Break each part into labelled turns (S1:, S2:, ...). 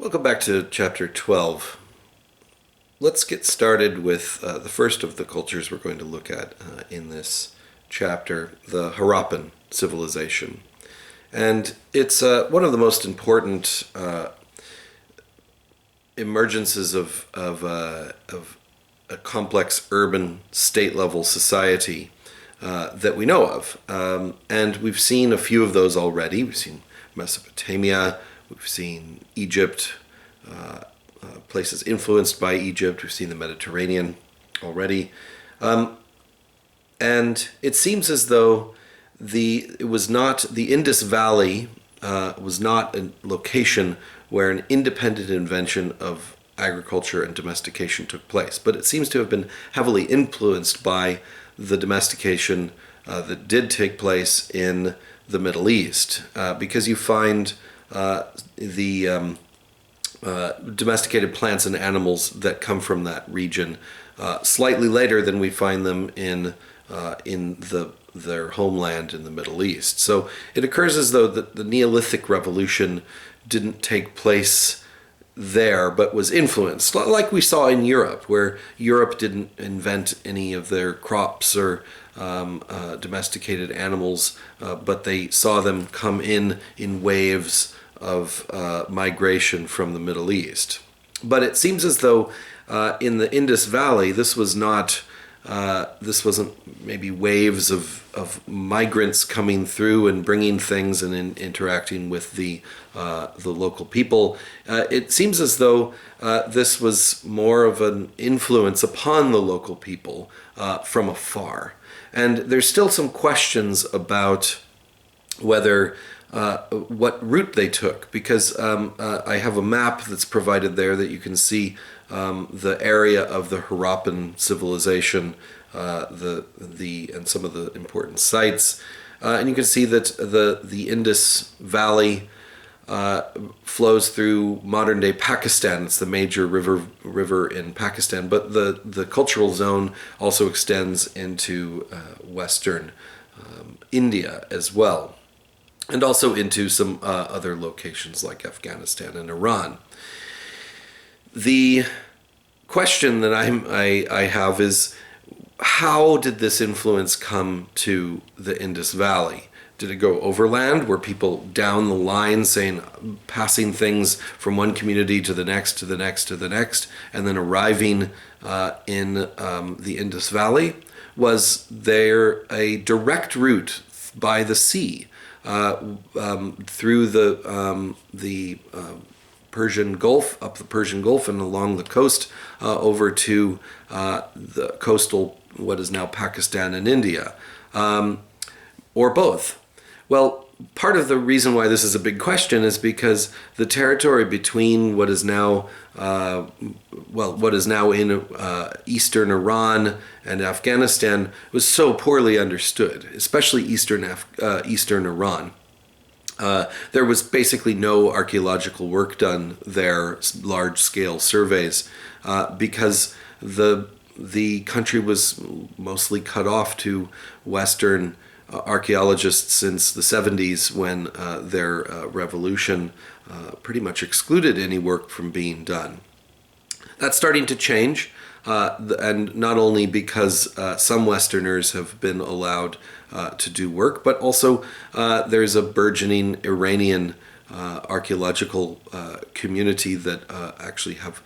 S1: Welcome back to Chapter 12. Let's get started with the first of the cultures we're going to look at in this chapter, the Harappan civilization. And it's one of the most important emergences of a complex urban state-level society that we know of. And we've seen a few of those already. We've seen Mesopotamia, we've seen Egypt, places influenced by Egypt. We've seen the Mediterranean already. And it seems as though the Indus Valley was not a location where an independent invention of agriculture and domestication took place, but it seems to have been heavily influenced by the domestication that did take place in the Middle East, because you find the domesticated plants and animals that come from that region slightly later than we find them in their homeland in the Middle East. So it occurs as though the Neolithic revolution didn't take place there, but was influenced, like we saw in Europe, where Europe didn't invent any of their crops or domesticated animals, but they saw them come in waves of migration from the Middle East. But it seems as though in the Indus Valley, this wasn't maybe waves of migrants coming through and bringing things and interacting with the local people. It seems as though this was more of an influence upon the local people from afar. And there's still some questions about whether what route they took, because I have a map that's provided there that you can see the area of the Harappan civilization, and some of the important sites, and you can see that the Indus Valley flows through modern-day Pakistan. It's the major river in Pakistan, but the cultural zone also extends into western India as well, and also into some other locations like Afghanistan and Iran. The question that I have is, how did this influence come to the Indus Valley? Did it go overland? Were people down the line passing things from one community to the next, to the next, to the next, and then arriving in the Indus Valley? Was there a direct route by the sea through the Persian Gulf, up the Persian Gulf and along the coast over to the coastal, what is now Pakistan and India, or both? Well, part of the reason why this is a big question is because the territory between what is now in eastern Iran and Afghanistan was so poorly understood, especially eastern Iran. There was basically no archaeological work done there, large-scale surveys, because the country was mostly cut off to Western archaeologists since the 70s, when their revolution pretty much excluded any work from being done. That's starting to change, and not only because some Westerners have been allowed to do work, but also there's a burgeoning Iranian archaeological community that actually have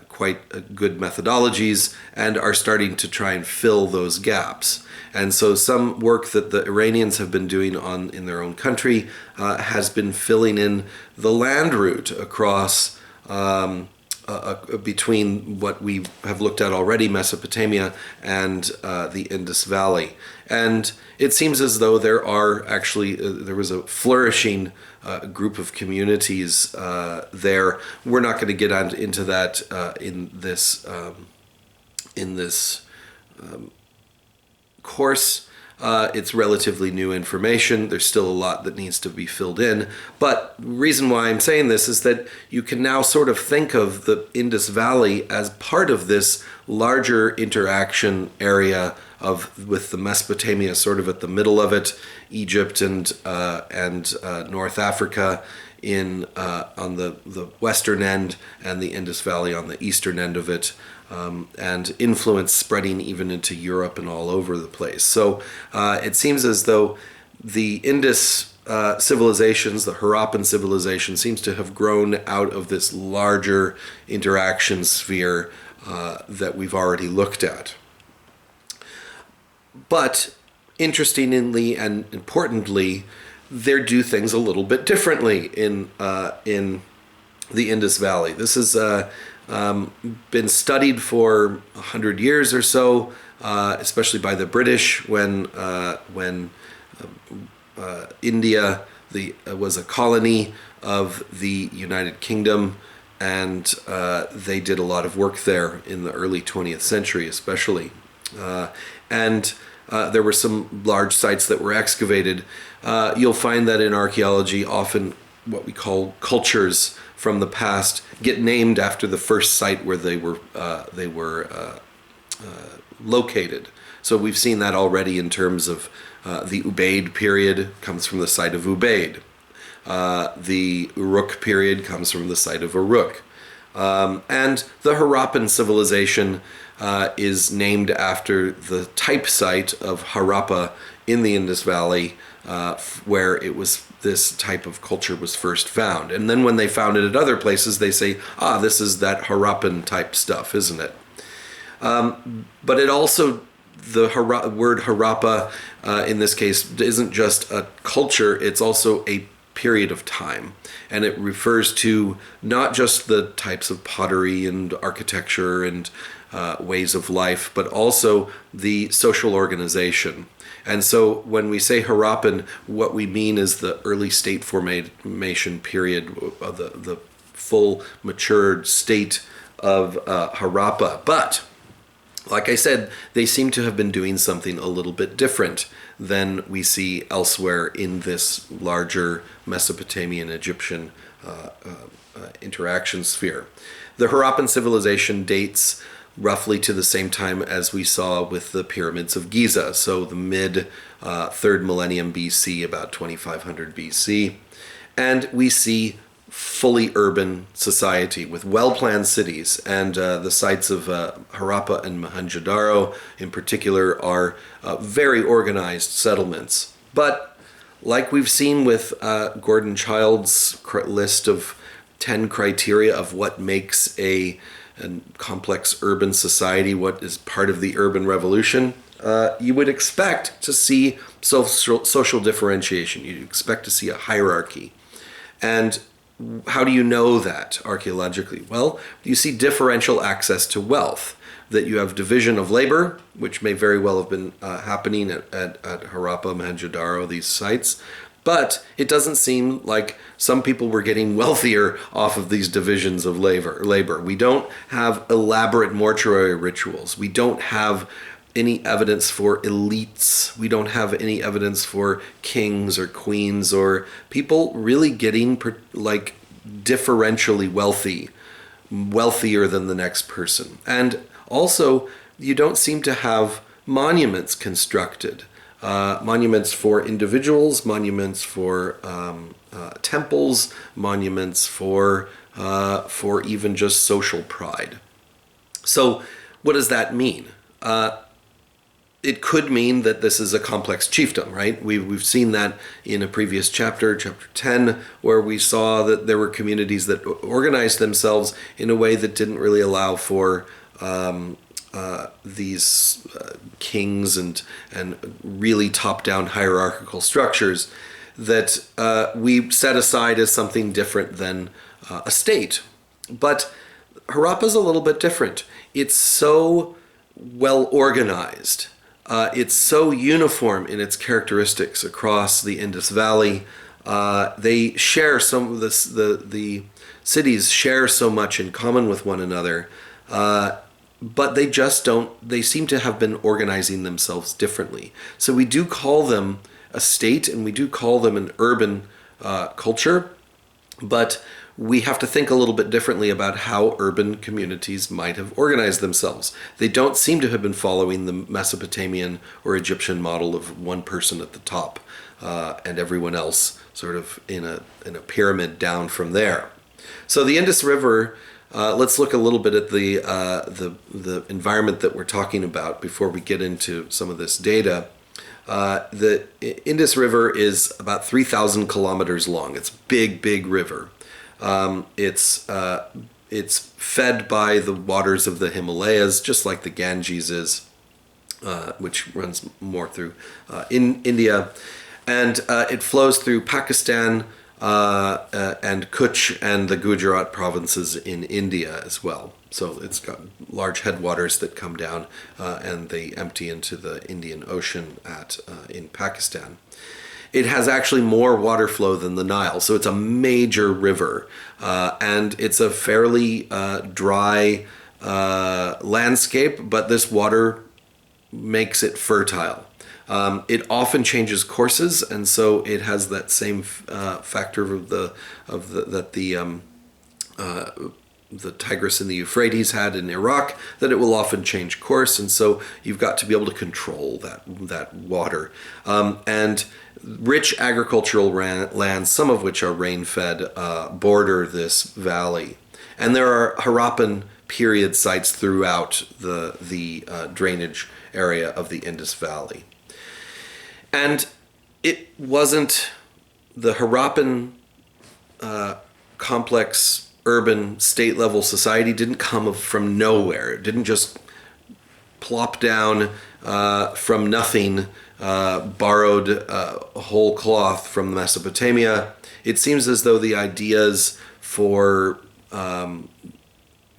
S1: quite good methodologies and are starting to try and fill those gaps. And so some work that the Iranians have been doing in their own country has been filling in the land route across between what we have looked at already, Mesopotamia, and the Indus Valley. And it seems as though there was a flourishing group of communities there. We're not going to get into that in this course. It's relatively new information. There's still a lot that needs to be filled in. But the reason why I'm saying this is that you can now sort of think of the Indus Valley as part of this larger interaction area with the Mesopotamia sort of at the middle of it, Egypt and North Africa on the western end, and the Indus Valley on the eastern end of it, and influence spreading even into Europe and all over the place. So it seems as though the Indus civilizations, the Harappan civilization, seems to have grown out of this larger interaction sphere that we've already looked at. But interestingly and importantly, they do things a little bit differently in the Indus Valley. This has been studied for 100 years or so, especially by the British when India was a colony of the United Kingdom, and they did a lot of work there in the early 20th century especially. And there were some large sites that were excavated. You'll find that in archaeology, often what we call cultures from the past get named after the first site where they were located. So we've seen that already in terms of the Ubaid period comes from the site of Ubaid. The Uruk period comes from the site of Uruk. And the Harappan civilization is named after the type site of Harappa in the Indus Valley, where this type of culture was first found. And then when they found it at other places, they say, this is that Harappan type stuff, isn't it? But it also, the word Harappa in this case isn't just a culture, it's also a period of time. And it refers to not just the types of pottery and architecture and ways of life, but also the social organization. And so when we say Harappan, what we mean is the early state formation period, the full matured state of Harappa. But like I said, they seem to have been doing something a little bit different than we see elsewhere in this larger Mesopotamian Egyptian interaction sphere. The Harappan civilization dates roughly to the same time as we saw with the pyramids of Giza, so the mid 3rd millennium BC, about 2500 BC. And we see fully urban society with well-planned cities, and the sites of Harappa and Mohenjo-daro in particular are very organized settlements. But like we've seen with Gordon Child's list of 10 criteria of what makes a complex urban society, what is part of the urban revolution, you would expect to see social differentiation. You'd expect to see a hierarchy. And how do you know that archaeologically? Well, you see differential access to wealth, that you have division of labor, which may very well have been happening at Harappa, Mohenjo-daro, these sites. But it doesn't seem like some people were getting wealthier off of these divisions of labor. We don't have elaborate mortuary rituals. We don't have any evidence for elites. We don't have any evidence for kings or queens or people really getting like differentially wealthier than the next person. And also, you don't seem to have monuments constructed. Monuments for individuals, monuments for temples, monuments for even just social pride. So what does that mean? It could mean that this is a complex chiefdom, right? We've seen that in a previous chapter, chapter 10, where we saw that there were communities that organized themselves in a way that didn't really allow for these kings and really top-down hierarchical structures that we set aside as something different than a state. But Harappa's a little bit different. It's so well organized. It's so uniform in its characteristics across the Indus Valley. They share some of this, the cities share so much in common with one another. But they seem to have been organizing themselves differently. So we do call them a state and we do call them an urban culture, but we have to think a little bit differently about how urban communities might have organized themselves. They don't seem to have been following the Mesopotamian or Egyptian model of one person at the top. and everyone else sort of in a pyramid down from there. So the Indus River, let's look a little bit at the environment that we're talking about before we get into some of this data. The Indus River is about 3,000 kilometers long. It's a big river. It's fed by the waters of the Himalayas, just like the Ganges is, which runs more through in India. And it flows through Pakistan and Kutch and the Gujarat provinces in India as well. So it's got large headwaters that come down and they empty into the Indian Ocean in Pakistan. It has actually more water flow than the Nile, so it's a major river, and it's a fairly dry landscape, but this water makes it fertile. It often changes courses, and so it has that same factor that the Tigris and the Euphrates had in Iraq, that it will often change course, and so you've got to be able to control that water. And rich agricultural lands, some of which are rain-fed, border this valley. And there are Harappan period sites throughout the drainage area of the Indus Valley. And it wasn't the Harappan complex urban state-level society didn't come from nowhere. It didn't just plop down from nothing, borrowed whole cloth from Mesopotamia. It seems as though the ideas for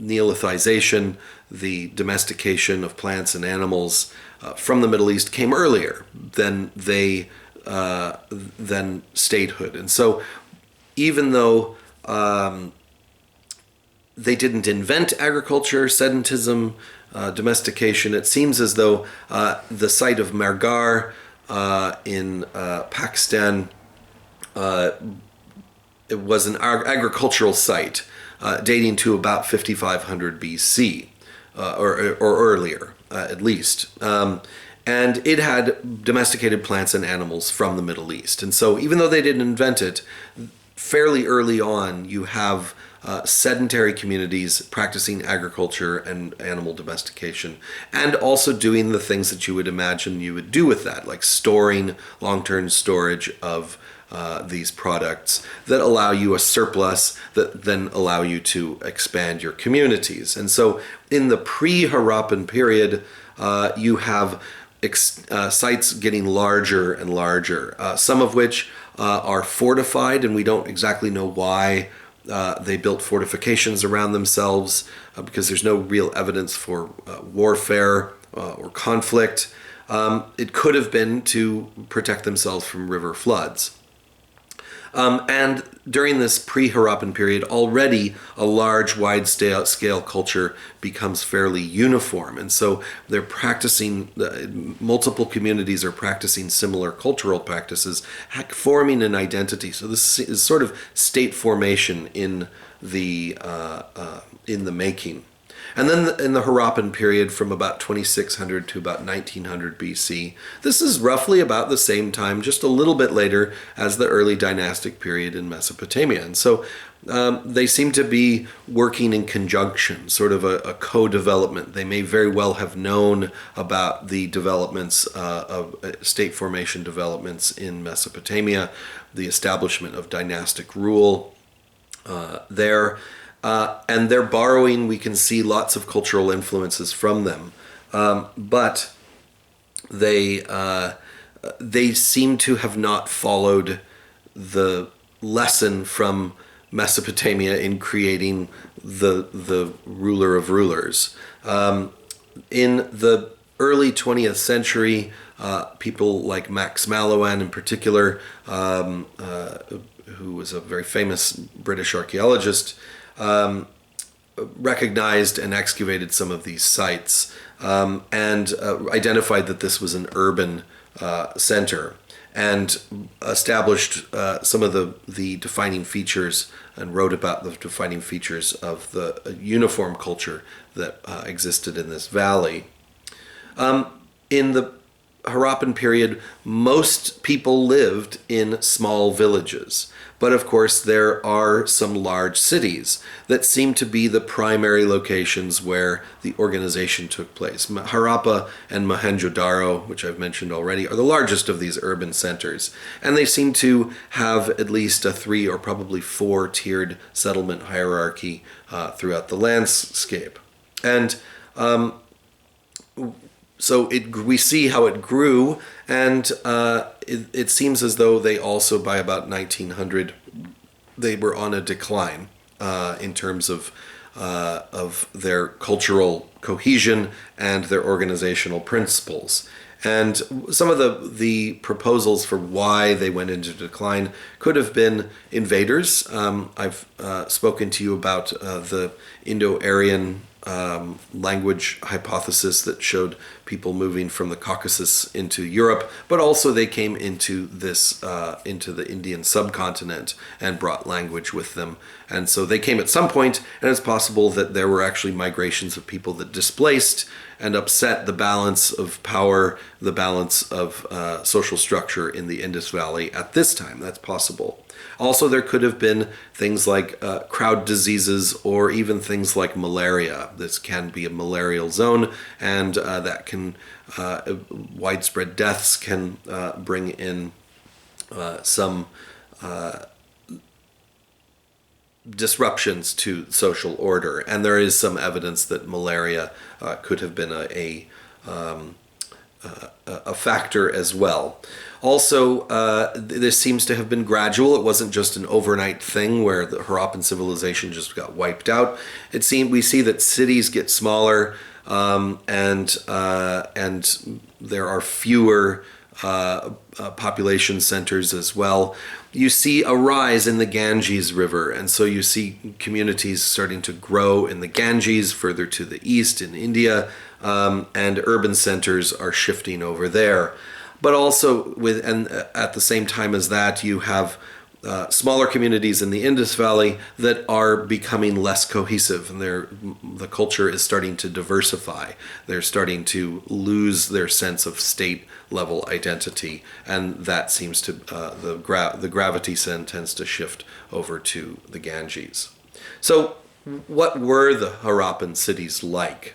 S1: Neolithization, the domestication of plants and animals from the Middle East came earlier than statehood. And so even though they didn't invent agriculture, sedentism, domestication, it seems as though the site of Mehrgarh in Pakistan, it was an agricultural site dating to about 5500 BC or earlier, at least. And it had domesticated plants and animals from the Middle East. And so even though they didn't invent it, fairly early on you have sedentary communities practicing agriculture and animal domestication, and also doing the things that you would imagine you would do with that, like storing, long-term storage of these products that allow you a surplus that then allow you to expand your communities. And so in the pre-Harappan period, you have sites getting larger and larger, some of which are fortified, and we don't exactly know why they built fortifications around themselves, because there's no real evidence for warfare or conflict. It could have been to protect themselves from river floods. And during this pre-Harappan period, already a large, wide-scale culture becomes fairly uniform. And so they're practicing, multiple communities are practicing similar cultural practices, forming an identity. So this is sort of state formation in the making. And then in the Harappan period, from about 2600 to about 1900 BC, this is roughly about the same time, just a little bit later, as the early dynastic period in Mesopotamia. And so they seem to be working in conjunction, sort of a co-development. They may very well have known about the developments of state formation developments in Mesopotamia, the establishment of dynastic rule there. And they're borrowing, we can see lots of cultural influences from them. But they seem to have not followed the lesson from Mesopotamia in creating the ruler of rulers. In the early 20th century, people like Max Mallowan in particular, who was a very famous British archaeologist, recognized and excavated some of these sites and identified that this was an urban center, and established some of the defining features and wrote about the defining features of the uniform culture that existed in this valley. In the Harappan period, most people lived in small villages. But of course, there are some large cities that seem to be the primary locations where the organization took place. Harappa and Mohenjo-daro, which I've mentioned already, are the largest of these urban centers. And they seem to have at least a 3 or probably 4-tiered settlement hierarchy throughout the landscape. And so we see how it grew, and it seems as though they also, by about 1900, they were on a decline in terms of their cultural cohesion and their organizational principles. And some of the proposals for why they went into decline could have been invaders. I've spoken to you about the Indo-Aryan language hypothesis that showed people moving from the Caucasus into Europe, but also they came into into the Indian subcontinent and brought language with them. And so they came at some point, and it's possible that there were actually migrations of people that displaced and upset the balance of power, the balance of social structure in the Indus Valley at this time. That's possible. Also, there could have been things like crowd diseases or even things like malaria. This can be a malarial zone, and that can widespread deaths can bring in some disruptions to social order. And there is some evidence that malaria could have been a factor as well. Also, this seems to have been gradual. It wasn't just an overnight thing where the Harappan civilization just got wiped out. We see that cities get smaller, and there are fewer population centers as well. You see a rise in the Ganges River, and so you see communities starting to grow in the Ganges further to the east in India, and urban centers are shifting over there. But also, at the same time as that, you have smaller communities in the Indus Valley that are becoming less cohesive, and the culture is starting to diversify. They're starting to lose their sense of state-level identity, and that seems to the gravity tends to shift over to the Ganges. So, what were the Harappan cities like?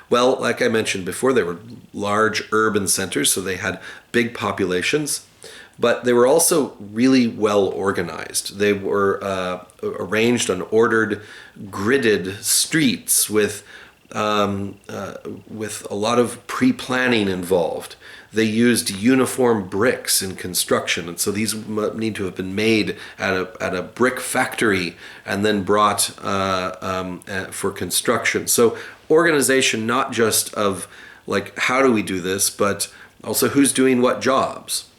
S1: Well, like I mentioned before, they were large urban centers, so they had big populations, but they were also really well organized. They were arranged on ordered, gridded streets with a lot of pre-planning involved. They used uniform bricks in construction, and so these need to have been made at a brick factory and then brought for construction. So organization, not just of like how do we do this, but also who's doing what jobs.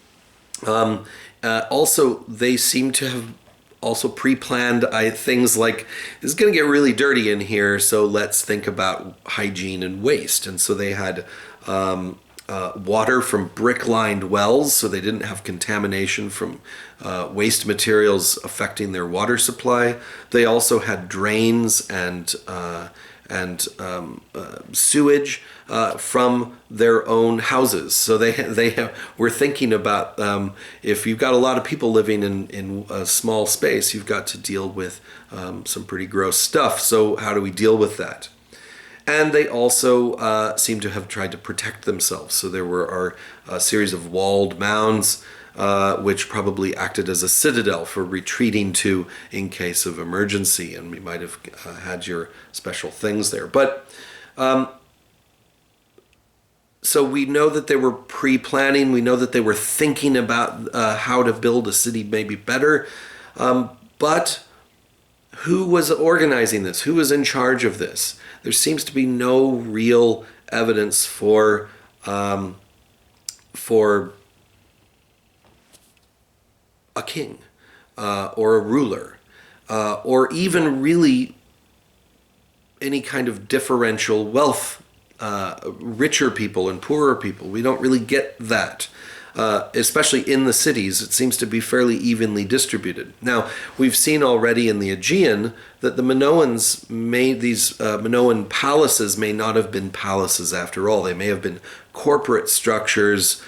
S1: Also, they seem to have also pre-planned things like, this is going to get really dirty in here, so let's think about hygiene and waste. And so they had water from brick-lined wells, so they didn't have contamination from waste materials affecting their water supply. They also had drains and sewage from their own houses. So we're thinking about if you've got a lot of people living in a small space, you've got to deal with some pretty gross stuff. So how do we deal with that? And they also seem to have tried to protect themselves. So there were a series of walled mounds, which probably acted as a citadel for retreating to in case of emergency, and we might have had your special things there. But so we know that they were pre-planning, we know that they were thinking about how to build a city maybe better, but who was organizing this? Who was in charge of this? There seems to be no real evidence for a king or a ruler, or even really any kind of differential wealth, richer people and poorer people. We don't really get that. especially in the cities, it seems to be fairly evenly distributed. Now, we've seen already in the Aegean that the Minoans made these Minoan palaces may not have been palaces after all. They may have been corporate structures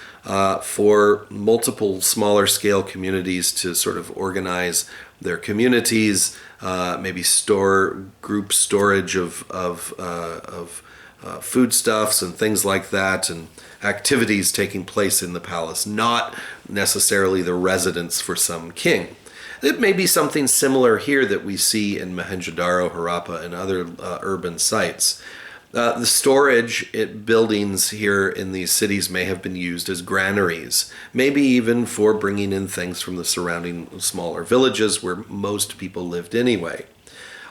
S1: for multiple smaller scale communities to sort of organize their communities, maybe group storage of foodstuffs and things like that, and activities taking place in the palace, not necessarily the residence for some king. It may be something similar here that we see in Mohenjo-daro, Harappa, and other urban sites. The storage buildings here in these cities may have been used as granaries, maybe even for bringing in things from the surrounding smaller villages where most people lived anyway.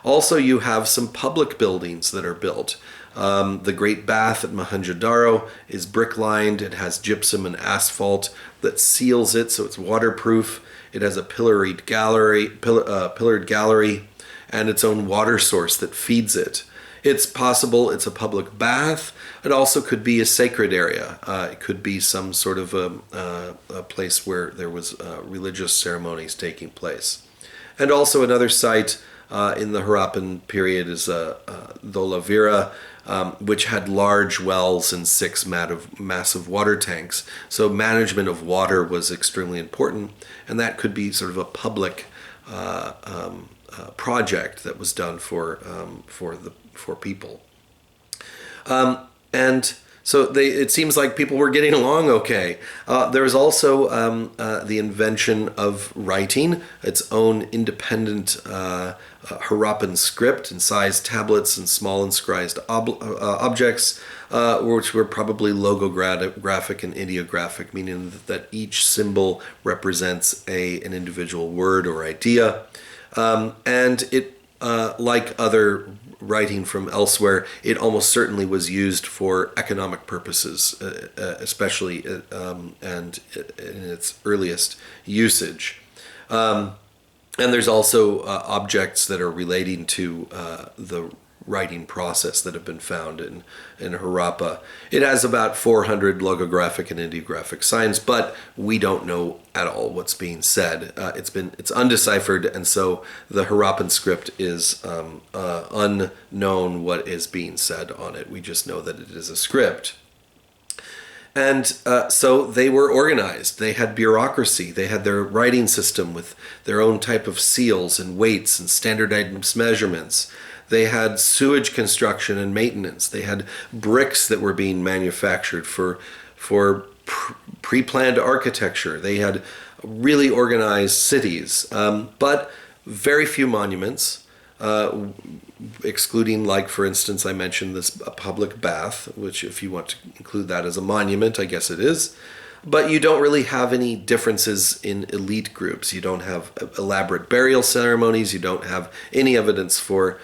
S1: Also, you have some public buildings that are built. The Great Bath at Mohenjo-daro is brick-lined. It has gypsum and asphalt that seals it, so it's waterproof. It has a pillared gallery, and its own water source that feeds it. It's possible it's a public bath. It also could be a sacred area. It could be some sort of a place where there was religious ceremonies taking place. And also another site in the Harappan period is Dholavira, which had large wells and 6 massive water tanks. So management of water was extremely important, and that could be sort of a public project that was done for people. And so it seems like people were getting along okay. There was also the invention of writing, its own independent Harappan script, incised tablets and small inscribed objects, which were probably logographic and ideographic, meaning that each symbol represents an individual word or idea. And it, like other writing from elsewhere, it almost certainly was used for economic purposes, especially and in its earliest usage. And there's also objects that are relating to the writing process that have been found in Harappa. It has about 400 logographic and ideographic signs, but we don't know at all what's being said. It's undeciphered, and so the Harappan script is unknown what is being said on it. We just know that it is a script. And so they were organized. They had bureaucracy. They had their writing system with their own type of seals and weights and standardized measurements. They had sewage construction and maintenance. They had bricks that were being manufactured for pre-planned architecture. They had really organized cities, but very few monuments. Excluding, like, for instance, I mentioned this public bath, which if you want to include that as a monument, I guess it is. But you don't really have any differences in elite groups. You don't have elaborate burial ceremonies. You don't have any evidence for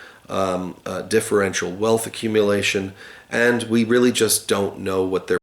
S1: differential wealth accumulation. And we really just don't know what their